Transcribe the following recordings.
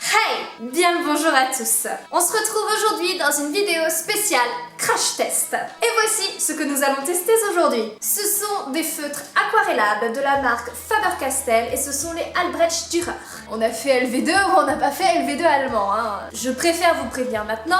Hey! Bien le bonjour à tous. On se retrouve aujourd'hui dans une vidéo spéciale crash test. Et voici ce que nous allons tester aujourd'hui. Ce sont des feutres aquarellables de la marque Faber-Castell et ce sont les Albrecht Dürer. On a fait LV2 ou on n'a pas fait LV2 allemand. Je préfère vous prévenir maintenant,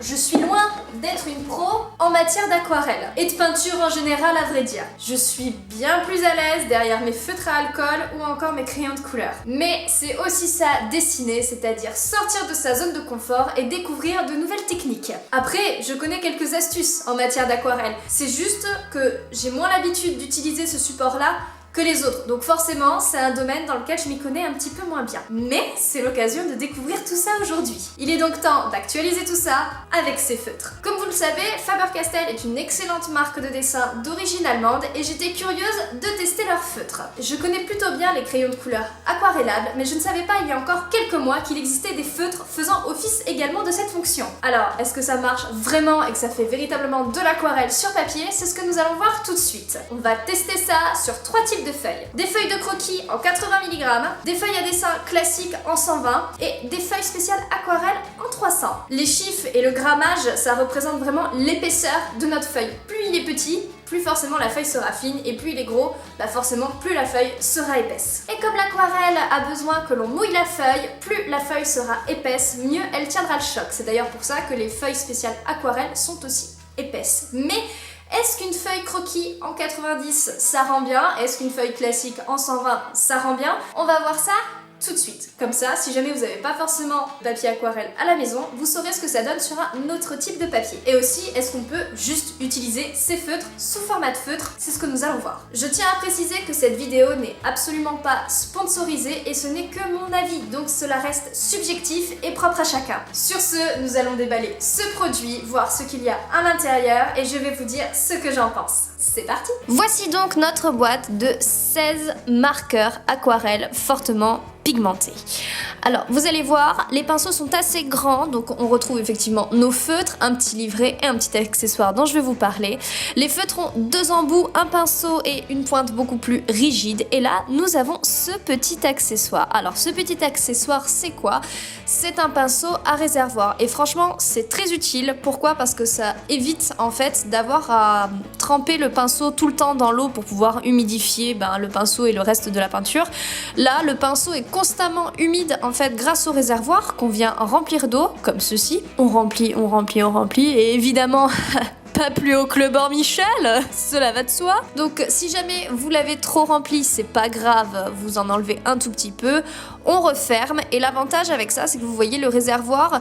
je suis loin d'être une pro en matière d'aquarelle et de peinture en général à vrai dire. Je suis bien plus à l'aise derrière mes feutres à alcool ou encore mes crayons de couleur. Mais c'est aussi ça dessiner, c'est-à-dire sortir de sa zone de confort et découvrir de nouvelles techniques. Après, je connais quelques astuces en matière d'aquarelle. C'est juste que j'ai moins l'habitude d'utiliser ce support-là que les autres. Donc forcément, c'est un domaine dans lequel je m'y connais un petit peu moins bien. Mais c'est l'occasion de découvrir tout ça aujourd'hui. Il est donc temps d'actualiser tout ça avec ces feutres. Comme vous le savez, Faber-Castell est une excellente marque de dessin d'origine allemande et j'étais curieuse de tester leurs feutres. Je connais plutôt bien les crayons de couleur aquarellables, mais je ne savais pas il y a encore quelques mois qu'il existait des feutres faisant office également de cette fonction. Alors, est-ce que ça marche vraiment et que ça fait véritablement de l'aquarelle sur papier? C'est ce que nous allons voir tout de suite. On va tester ça sur 3 types de feuilles. Des feuilles de croquis en 80 mg, des feuilles à dessin classiques en 120 et des feuilles spéciales aquarelle en 300. Les chiffres et le grammage, ça représente vraiment l'épaisseur de notre feuille. Plus il est petit, plus forcément la feuille sera fine et plus il est gros, forcément plus la feuille sera épaisse. Et comme l'aquarelle a besoin que l'on mouille la feuille, plus la feuille sera épaisse, mieux elle tiendra le choc. C'est d'ailleurs pour ça que les feuilles spéciales aquarelle sont aussi épaisses. Mais est-ce qu'une feuille croquis en 90 ça rend bien? Est-ce qu'une feuille classique en 120 ça rend bien? On va voir ça tout de suite. Comme ça, si jamais vous n'avez pas forcément de papier aquarelle à la maison, vous saurez ce que ça donne sur un autre type de papier. Et aussi, est-ce qu'on peut juste utiliser ces feutres sous format de feutre? C'est ce que nous allons voir. Je tiens à préciser que cette vidéo n'est absolument pas sponsorisée et ce n'est que mon avis, donc cela reste subjectif et propre à chacun. Sur ce, nous allons déballer ce produit, voir ce qu'il y a à l'intérieur et je vais vous dire ce que j'en pense. C'est parti! Voici donc notre boîte de 16 marqueurs aquarelle fortement pigmentés. Alors, vous allez voir, les pinceaux sont assez grands, donc on retrouve effectivement nos feutres, un petit livret et un petit accessoire dont je vais vous parler. Les feutres ont 2 embouts, un pinceau et une pointe beaucoup plus rigide. Et là, nous avons ce petit accessoire. Alors, ce petit accessoire, c'est quoi? C'est un pinceau à réservoir. Et franchement, c'est très utile. Pourquoi? Parce que ça évite en fait d'avoir à tremper le pinceau tout le temps dans l'eau pour pouvoir humidifier le pinceau et le reste de la peinture. Là, le pinceau est constamment humide en fait grâce au réservoir qu'on vient remplir d'eau, comme ceci. On remplit, et évidemment... pas plus haut que le bord Michel, cela va de soi. Donc si jamais vous l'avez trop rempli, c'est pas grave, vous en enlevez un tout petit peu, on referme et l'avantage avec ça, c'est que vous voyez le réservoir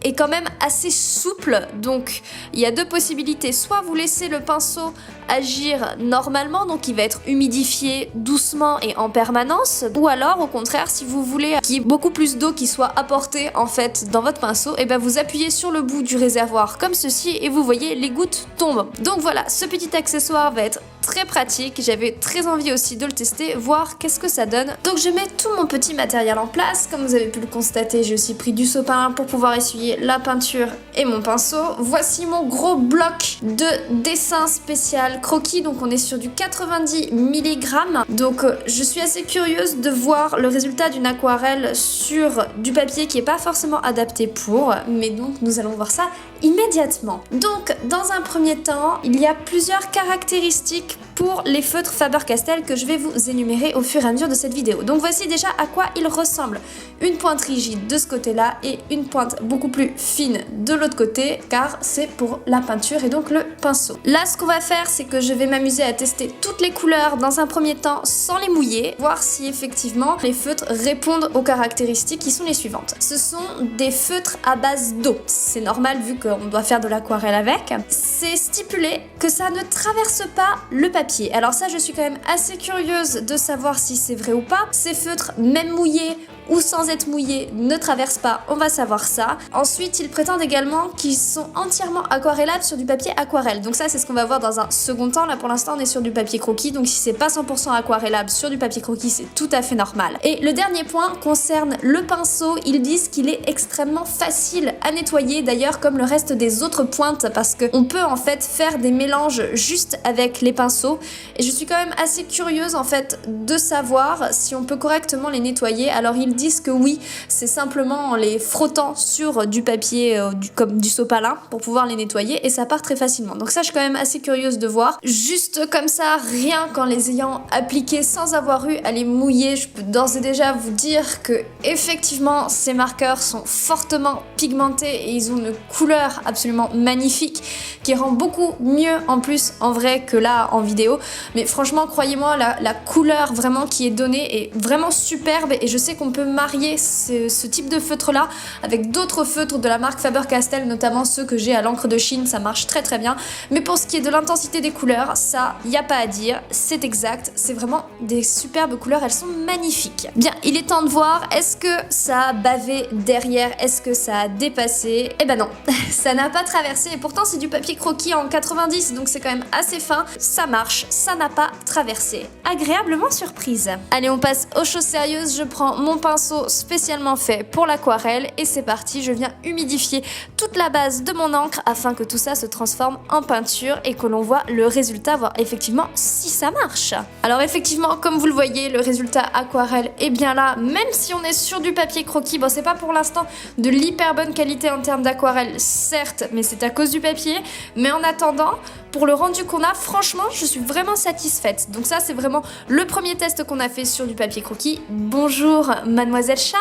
est quand même assez souple, donc il y a 2 possibilités, soit vous laissez le pinceau agir normalement, donc il va être humidifié doucement et en permanence, ou alors au contraire, si vous voulez qu'il y ait beaucoup plus d'eau qui soit apportée en fait dans votre pinceau, et vous appuyez sur le bout du réservoir comme ceci et vous voyez les gouttes tombent. Donc voilà, ce petit accessoire va être très pratique, j'avais très envie aussi de le tester, voir qu'est-ce que ça donne. Donc je mets tout mon petit matériel en place, comme vous avez pu le constater, j'ai aussi pris du sopalin pour pouvoir essuyer la peinture et mon pinceau. Voici mon gros bloc de dessin spécial croquis, donc on est sur du 90 mg. Donc je suis assez curieuse de voir le résultat d'une aquarelle sur du papier qui est pas forcément adapté pour, mais donc nous allons voir ça immédiatement. Donc dans un premier temps, il y a plusieurs caractéristiques pour les feutres Faber-Castell que je vais vous énumérer au fur et à mesure de cette vidéo. Donc voici déjà à quoi ils ressemblent. Une pointe rigide de ce côté-là et une pointe beaucoup plus fine de l'autre côté, car c'est pour la peinture et donc le pinceau. Là, ce qu'on va faire, c'est que je vais m'amuser à tester toutes les couleurs dans un premier temps sans les mouiller, voir si effectivement les feutres répondent aux caractéristiques qui sont les suivantes. Ce sont des feutres à base d'eau. C'est normal vu qu'on doit faire de l'aquarelle avec. C'est stipulé que ça ne traverse pas le papier. Alors ça, je suis quand même assez curieuse de savoir si c'est vrai ou pas. Ces feutres, même mouillés ou sans être mouillés, ne traversent pas, on va savoir ça. Ensuite, ils prétendent également qu'ils sont entièrement aquarellables sur du papier aquarelle. Donc ça, c'est ce qu'on va voir dans un second temps. Là, pour l'instant, on est sur du papier croquis. Donc si c'est pas 100% aquarellable sur du papier croquis, c'est tout à fait normal. Et le dernier point concerne le pinceau. Ils disent qu'il est extrêmement facile à nettoyer, d'ailleurs comme le reste des autres pointes, parce qu'on peut en fait faire des mélanges juste avec les pinceaux. Et je suis quand même assez curieuse en fait de savoir si on peut correctement les nettoyer. Alors ils ils disent que oui, c'est simplement en les frottant sur du papier comme du sopalin pour pouvoir les nettoyer et ça part très facilement. Donc ça, je suis quand même assez curieuse de voir. Juste comme ça, rien qu'en les ayant appliqués sans avoir eu à les mouiller, je peux d'ores et déjà vous dire que effectivement, ces marqueurs sont fortement pigmentés et ils ont une couleur absolument magnifique qui rend beaucoup mieux en plus en vrai que là en vidéo. Mais franchement, croyez-moi, la couleur vraiment qui est donnée est vraiment superbe et je sais qu'on peut marier ce type de feutre là avec d'autres feutres de la marque Faber-Castell, notamment ceux que j'ai à l'encre de Chine, ça marche très très bien. Mais pour ce qui est de l'intensité des couleurs, ça, y a pas à dire, c'est exact, c'est vraiment des superbes couleurs, elles sont magnifiques. Bien, il est temps de voir, est-ce que ça a bavé derrière, est-ce que ça a dépassé? Eh ben non, ça n'a pas traversé et pourtant c'est du papier croquis en 90, donc c'est quand même assez fin. Ça marche, ça n'a pas traversé. Agréablement surprise. Allez, on passe aux choses sérieuses, je prends mon pinceau spécialement fait pour l'aquarelle et c'est parti, je viens humidifier toute la base de mon encre afin que tout ça se transforme en peinture et que l'on voit le résultat, voir effectivement si ça marche. Alors effectivement, comme vous le voyez, le résultat aquarelle est bien là, même si on est sur du papier croquis. Bon, c'est pas pour l'instant de l'hyper bonne qualité en termes d'aquarelle, certes, mais c'est à cause du papier. Mais en attendant, pour le rendu qu'on a, franchement, je suis vraiment satisfaite. Donc ça, c'est vraiment le premier test qu'on a fait sur du papier croquis. Bonjour, mademoiselle Chat.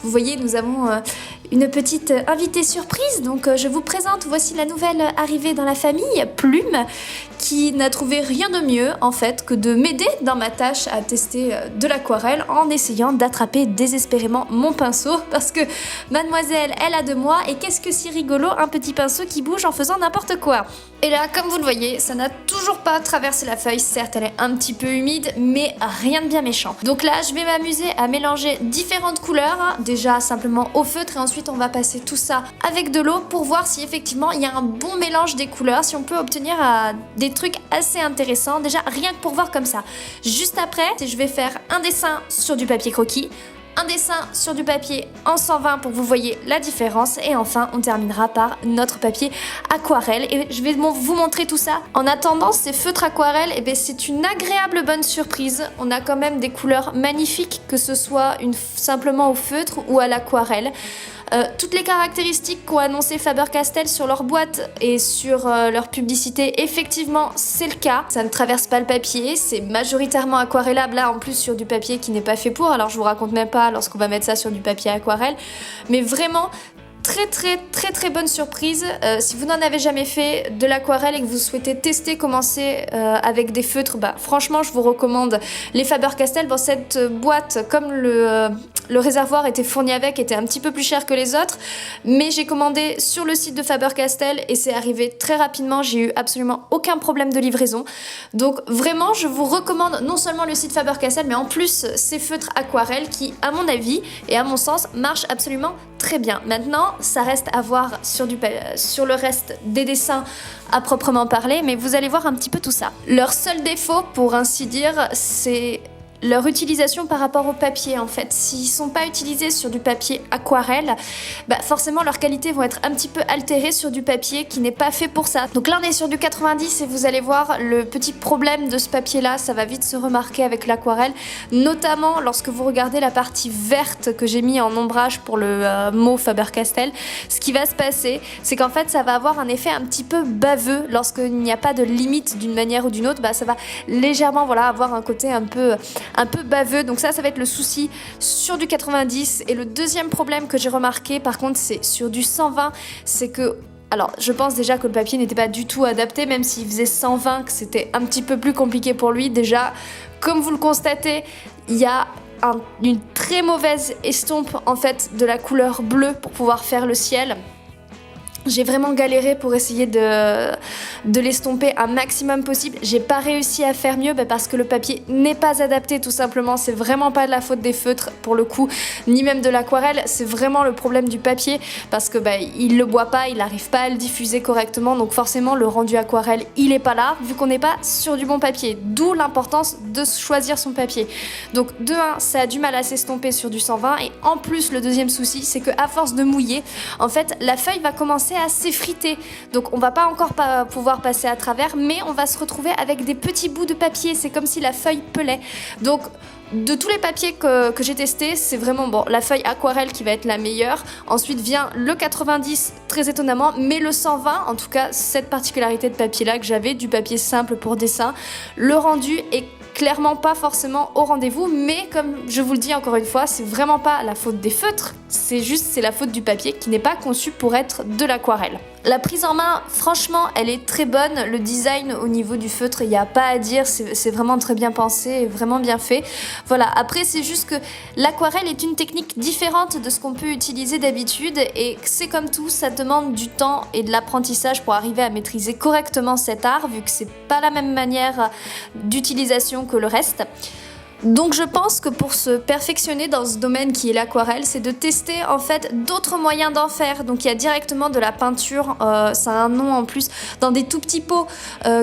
Vous voyez, nous avons une petite invitée surprise. Donc je vous présente, voici la nouvelle arrivée dans la famille, Plume, qui n'a trouvé rien de mieux en fait que de m'aider dans ma tâche à tester de l'aquarelle en essayant d'attraper désespérément mon pinceau parce que mademoiselle, elle a 2 mois et qu'est-ce que si rigolo, un petit pinceau qui bouge en faisant n'importe quoi. Et là, comme vous le voyez, ça n'a toujours pas traversé la feuille. Certes, elle est un petit peu humide, mais rien de bien méchant. Donc là, je vais m'amuser à mélanger différentes couleurs, hein, déjà simplement au feutre et ensuite on va passer tout ça avec de l'eau pour voir si effectivement il y a un bon mélange des couleurs, si on peut obtenir des trucs assez intéressants, déjà rien que pour voir comme ça. Juste après, je vais faire un dessin sur du papier croquis, un dessin sur du papier en 120 pour que vous voyez la différence et enfin on terminera par notre papier aquarelle et je vais vous montrer tout ça. En attendant, ces feutres aquarelles, eh bien, c'est une agréable bonne surprise. On a quand même des couleurs magnifiques, que ce soit simplement au feutre ou à l'aquarelle. Toutes les caractéristiques qu'ont annoncé Faber-Castell sur leur boîte et sur leur publicité, effectivement c'est le cas. Ça ne traverse pas le papier, c'est majoritairement aquarellable, là en plus sur du papier qui n'est pas fait pour, alors je vous raconte même pas lorsqu'on va mettre ça sur du papier aquarelle, mais vraiment très bonne surprise. Si vous n'en avez jamais fait de l'aquarelle et que vous souhaitez tester, commencer avec des feutres, bah franchement je vous recommande les Faber-Castell. Bon, cette boîte, comme le réservoir était fourni avec, était un petit peu plus cher que les autres, mais j'ai commandé sur le site de Faber-Castell et c'est arrivé très rapidement, j'ai eu absolument aucun problème de livraison. Donc vraiment je vous recommande non seulement le site Faber-Castell mais en plus ces feutres aquarelles qui à mon avis et à mon sens marchent absolument très bien. Maintenant ça reste à voir sur le reste des dessins à proprement parler, mais vous allez voir un petit peu tout ça. Leur seul défaut, pour ainsi dire, c'est leur utilisation par rapport au papier en fait. S'ils sont pas utilisés sur du papier aquarelle, bah forcément leurs qualités vont être un petit peu altérées sur du papier qui n'est pas fait pour ça. Donc là on est sur du 90 et vous allez voir le petit problème de ce papier là, ça va vite se remarquer avec l'aquarelle, notamment lorsque vous regardez la partie verte que j'ai mis en ombrage pour le mot Faber-Castell. Ce qui va se passer, c'est qu'en fait ça va avoir un effet un petit peu baveux lorsqu'il n'y a pas de limite d'une manière ou d'une autre, bah ça va légèrement voilà avoir un côté un peu baveux, donc ça va être le souci sur du 90. Et le deuxième problème que j'ai remarqué par contre c'est sur du 120, c'est que alors je pense déjà que le papier n'était pas du tout adapté, même s'il faisait 120 que c'était un petit peu plus compliqué pour lui. Déjà comme vous le constatez, il y a une très mauvaise estompe en fait de la couleur bleue pour pouvoir faire le ciel. J'ai vraiment galéré pour essayer de l'estomper un maximum possible. J'ai pas réussi à faire mieux parce que le papier n'est pas adapté tout simplement. C'est vraiment pas de la faute des feutres pour le coup, ni même de l'aquarelle. C'est vraiment le problème du papier parce que il le boit pas, il n'arrive pas à le diffuser correctement. Donc forcément le rendu aquarelle il est pas là vu qu'on n'est pas sur du bon papier. D'où l'importance de choisir son papier. Donc de 1, ça a du mal à s'estomper sur du 120 et en plus le deuxième souci c'est que à force de mouiller, en fait la feuille va commencer à s'effriter, donc on va pas encore pouvoir passer à travers, mais on va se retrouver avec des petits bouts de papier, c'est comme si la feuille pelait. Donc De tous les papiers que j'ai testés, c'est vraiment bon, la feuille aquarelle qui va être la meilleure. Ensuite vient le 90, très étonnamment, mais le 120, en tout cas cette particularité de papier là que j'avais, du papier simple pour dessin, le rendu est clairement pas forcément au rendez-vous, mais comme je vous le dis encore une fois, c'est vraiment pas la faute des feutres, c'est la faute du papier qui n'est pas conçu pour être de l'aquarelle. La prise en main, franchement, elle est très bonne. Le design au niveau du feutre, il n'y a pas à dire, c'est vraiment très bien pensé et vraiment bien fait. Voilà, après c'est juste que l'aquarelle est une technique différente de ce qu'on peut utiliser d'habitude et c'est comme tout, ça demande du temps et de l'apprentissage pour arriver à maîtriser correctement cet art, vu que c'est pas la même manière d'utilisation que le reste. Donc je pense que pour se perfectionner dans ce domaine qui est l'aquarelle, c'est de tester en fait d'autres moyens d'en faire. Donc il y a directement de la peinture, ça a un nom en plus, dans des tout petits pots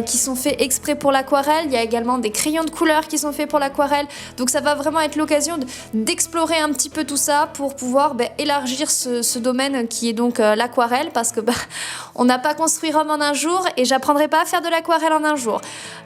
qui sont faits exprès pour l'aquarelle. Il y a également des crayons de couleur qui sont faits pour l'aquarelle. Donc ça va vraiment être l'occasion d'explorer un petit peu tout ça pour pouvoir élargir ce domaine qui est donc l'aquarelle, parce que on n'a pas construit Rome en un jour et j'apprendrai pas à faire de l'aquarelle en un jour.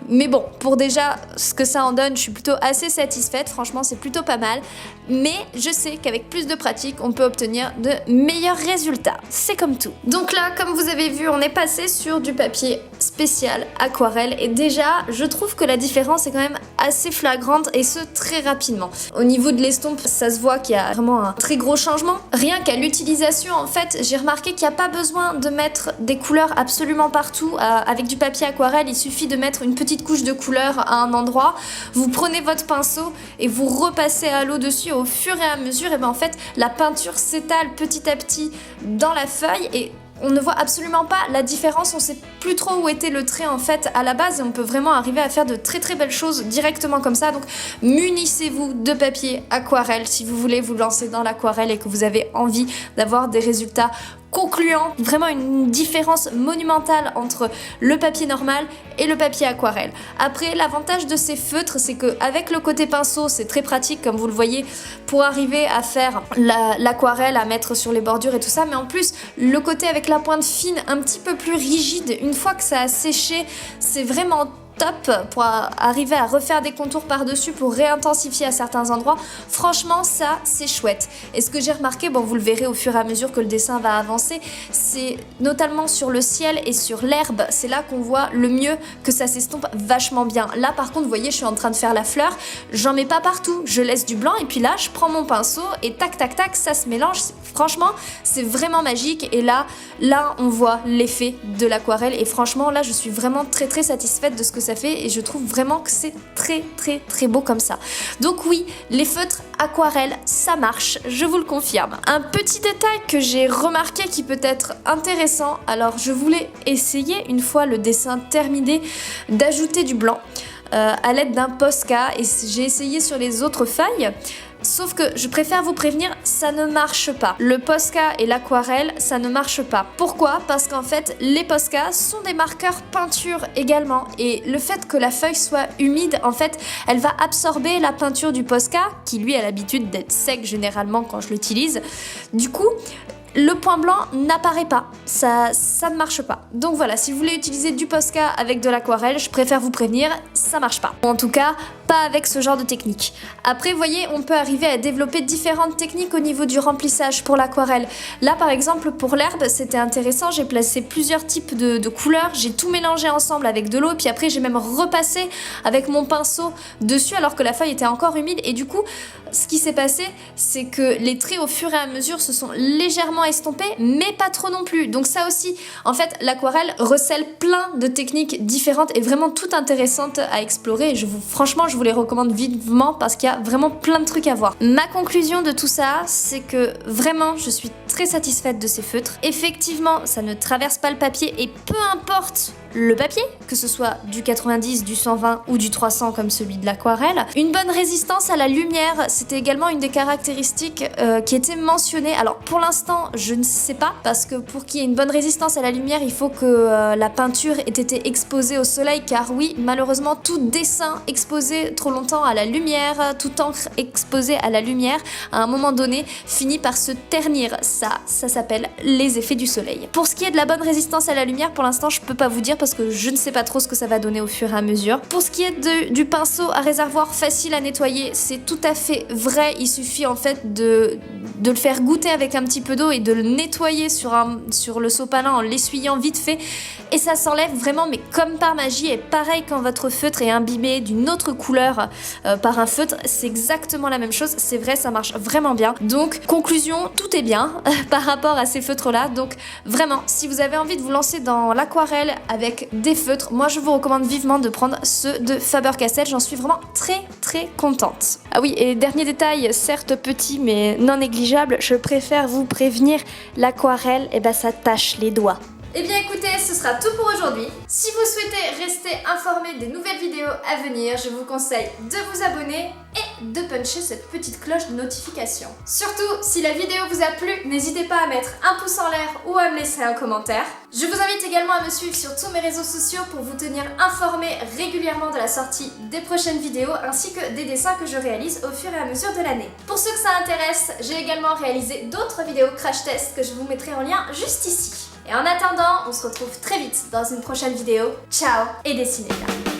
Mais bon, pour déjà ce que ça en donne, je suis plutôt assez satisfaite, franchement c'est plutôt pas mal, mais je sais qu'avec plus de pratique on peut obtenir de meilleurs résultats, c'est comme tout. Donc là, comme vous avez vu, on est passé sur du papier spécial aquarelle et déjà je trouve que la différence est quand même assez flagrante et ce très rapidement. Au niveau de l'estompe, ça se voit qu'il y a vraiment un très gros changement. Rien qu'à l'utilisation, en fait, j'ai remarqué qu'il n'y a pas besoin de mettre des couleurs absolument partout. Avec du papier aquarelle, il suffit de mettre une petite couche de couleur à un endroit, vous prenez votre pinceau et vous repassez à l'eau dessus au fur et à mesure, et en fait la peinture s'étale petit à petit dans la feuille et on ne voit absolument pas la différence, on sait plus trop où était le trait en fait à la base et on peut vraiment arriver à faire de très très belles choses directement comme ça. Donc munissez-vous de papier aquarelle si vous voulez vous lancer dans l'aquarelle et que vous avez envie d'avoir des résultats concluant, vraiment une différence monumentale entre le papier normal et le papier aquarelle. Après, l'avantage de ces feutres, c'est qu'avec le côté pinceau, c'est très pratique comme vous le voyez pour arriver à faire l'aquarelle, à mettre sur les bordures et tout ça, mais en plus, le côté avec la pointe fine, un petit peu plus rigide, une fois que ça a séché, c'est vraiment top pour arriver à refaire des contours par-dessus pour réintensifier à certains endroits. Franchement, ça, c'est chouette. Et ce que j'ai remarqué, bon, vous le verrez au fur et à mesure que le dessin va avancer, c'est notamment sur le ciel et sur l'herbe, c'est là qu'on voit le mieux que ça s'estompe vachement bien. Là, par contre, vous voyez, je suis en train de faire la fleur, j'en mets pas partout, je laisse du blanc et puis là, je prends mon pinceau et tac, tac, tac, ça se mélange. Franchement, c'est vraiment magique et là, on voit l'effet de l'aquarelle et franchement, là, je suis vraiment très, très satisfaite de ce que ça fait et je trouve vraiment que c'est très très très beau comme ça. Donc oui, les feutres aquarelle, ça marche, je vous le confirme. Un petit détail que j'ai remarqué qui peut être intéressant, alors je voulais essayer une fois le dessin terminé d'ajouter du blanc à l'aide d'un Posca et j'ai essayé sur les autres feuilles. Sauf que je préfère vous prévenir, ça ne marche pas. Le Posca et l'aquarelle, ça ne marche pas. Pourquoi ? Parce qu'en fait, les Posca sont des marqueurs peinture également. Et le fait que la feuille soit humide, en fait, elle va absorber la peinture du Posca, qui lui a l'habitude d'être sec généralement quand je l'utilise. Du coup, le point blanc n'apparaît pas, ça ne marche pas. Donc voilà, si vous voulez utiliser du Posca avec de l'aquarelle, je préfère vous prévenir, ça marche pas. En tout cas, pas avec ce genre de technique. Après, vous voyez, on peut arriver à développer différentes techniques au niveau du remplissage pour l'aquarelle. Là, par exemple, pour l'herbe, c'était intéressant, j'ai placé plusieurs types de couleurs, j'ai tout mélangé ensemble avec de l'eau, puis après j'ai même repassé avec mon pinceau dessus alors que la feuille était encore humide et du coup, ce qui s'est passé, c'est que les traits au fur et à mesure se sont légèrement estompés, mais pas trop non plus. Donc ça aussi, en fait, l'aquarelle recèle plein de techniques différentes et vraiment toutes intéressantes à explorer. Et franchement, je vous les recommande vivement parce qu'il y a vraiment plein de trucs à voir. Ma conclusion de tout ça, c'est que vraiment, je suis très satisfaite de ces feutres. Effectivement, ça ne traverse pas le papier et peu importe le papier, que ce soit du 90, du 120 ou du 300 comme celui de l'aquarelle. Une bonne résistance à la lumière, c'était également une des caractéristiques qui était mentionnée. Alors pour l'instant, je ne sais pas, parce que pour qu'il y ait une bonne résistance à la lumière, il faut que la peinture ait été exposée au soleil, car oui, malheureusement, tout dessin exposé trop longtemps à la lumière, toute encre exposée à la lumière, à un moment donné, finit par se ternir. Ça s'appelle les effets du soleil. Pour ce qui est de la bonne résistance à la lumière, pour l'instant, je peux pas vous dire parce que je ne sais pas trop ce que ça va donner au fur et à mesure. Pour ce qui est du pinceau à réservoir facile à nettoyer, c'est tout à fait vrai. Il suffit en fait de le faire goûter avec un petit peu d'eau et de le nettoyer sur le sopalin en l'essuyant vite fait. Et ça s'enlève vraiment, mais comme par magie. Et pareil, quand votre feutre est imbibé d'une autre couleur par un feutre, c'est exactement la même chose. C'est vrai, ça marche vraiment bien. Donc, conclusion, tout est bien par rapport à ces feutres-là. Donc, vraiment, si vous avez envie de vous lancer dans l'aquarelle avec des feutres, moi, je vous recommande vivement de prendre ceux de Faber-Castell. J'en suis vraiment très, très contente. Ah oui, et dernier détail, certes petit, mais non négligeable, je préfère vous prévenir, l'aquarelle, ça tâche les doigts. Eh bien écoutez, ce sera tout pour aujourd'hui. Si vous souhaitez rester informé des nouvelles vidéos à venir, je vous conseille de vous abonner et de puncher cette petite cloche de notification. Surtout, si la vidéo vous a plu, n'hésitez pas à mettre un pouce en l'air ou à me laisser un commentaire. Je vous invite également à me suivre sur tous mes réseaux sociaux pour vous tenir informé régulièrement de la sortie des prochaines vidéos ainsi que des dessins que je réalise au fur et à mesure de l'année. Pour ceux que ça intéresse, j'ai également réalisé d'autres vidéos crash test que je vous mettrai en lien juste ici. Et en attendant, on se retrouve très vite dans une prochaine vidéo. Ciao et dessinez bien!